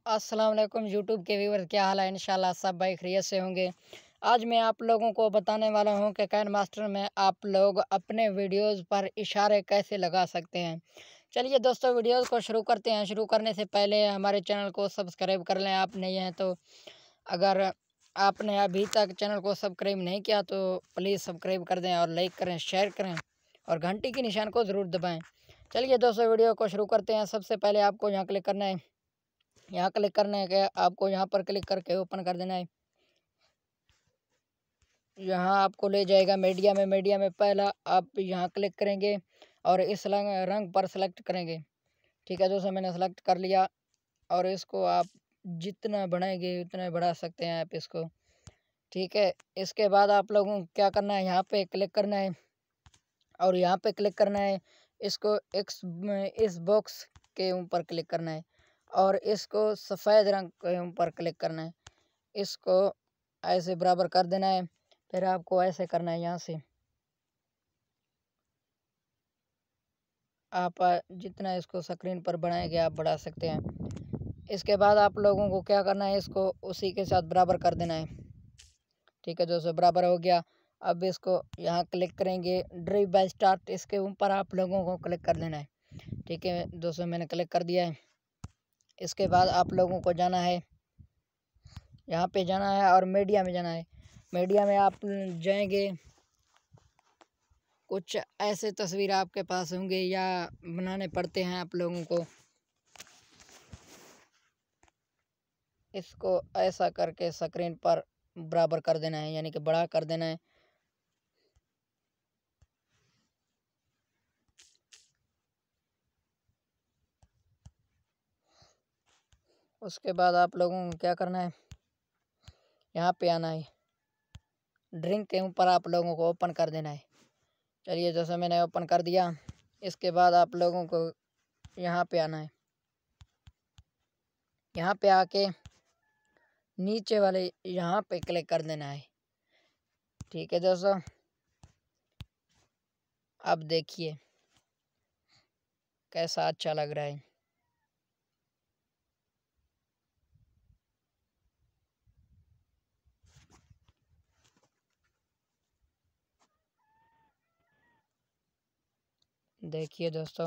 अस्सलाम वालेकुम यूट्यूब के व्यूवर, क्या हाल है। इंशाल्लाह सब भाई खैरियत से होंगे। आज मैं आप लोगों को बताने वाला हूं कि काइन मास्टर में आप लोग अपने वीडियोस पर इशारे कैसे लगा सकते हैं। चलिए दोस्तों, वीडियोस को शुरू करते हैं। शुरू करने से पहले हमारे चैनल को सब्सक्राइब कर लें, आप नए हैं तो। अगर आपने अभी तक चैनल को सब्सक्राइब नहीं किया तो प्लीज़ सब्सक्राइब कर दें और लाइक करें, शेयर करें और घंटी के निशान को ज़रूर दबाएँ। चलिए दोस्तों, वीडियो को शुरू करते हैं। सबसे पहले आपको यहाँ क्लिक करना है। यहाँ क्लिक करने के आपको यहाँ पर क्लिक करके ओपन कर देना है। यहाँ आपको ले जाएगा मीडिया में। मीडिया में पहला आप यहाँ क्लिक करेंगे और इस रंग पर सेलेक्ट करेंगे। ठीक है दोस्तों, मैंने सेलेक्ट कर लिया और इसको आप जितना बढ़ाएंगे उतना बढ़ा सकते हैं आप इसको। ठीक है, इसके बाद आप लोगों को क्या करना है, यहाँ पे क्लिक करना है और यहाँ पे क्लिक करना है। इसको इस बॉक्स के ऊपर क्लिक करना है और इसको सफ़ेद रंग के ऊपर क्लिक करना है। इसको ऐसे बराबर कर देना है। फिर आपको ऐसे करना है, यहाँ से आप जितना इसको स्क्रीन पर बढ़ाएंगे आप बढ़ा सकते हैं। इसके बाद आप लोगों को क्या करना है, इसको उसी के साथ बराबर कर देना है। ठीक है दोस्तों, बराबर हो गया। अब इसको यहाँ क्लिक करेंगे, ड्राइव बाय स्टार्ट, इसके ऊपर आप लोगों को क्लिक कर देना है। ठीक है दोस्तों, मैंने क्लिक कर दिया है। इसके बाद आप लोगों को जाना है, यहाँ पे जाना है और मीडिया में जाना है। मीडिया में आप जाएंगे, कुछ ऐसे तस्वीर आपके पास होंगे या बनाने पड़ते हैं आप लोगों को। इसको ऐसा करके स्क्रीन पर बराबर कर देना है, यानी कि बड़ा कर देना है। उसके बाद आप लोगों को क्या करना है, यहाँ पे आना है। ड्रिंक के ऊपर आप लोगों को ओपन कर देना है। चलिए जैसे मैंने ओपन कर दिया। इसके बाद आप लोगों को यहाँ पे आना है। यहाँ पे आके नीचे वाले यहाँ पे क्लिक कर देना है। ठीक है दोस्तों, अब देखिए कैसा अच्छा लग रहा है। देखिए दोस्तों।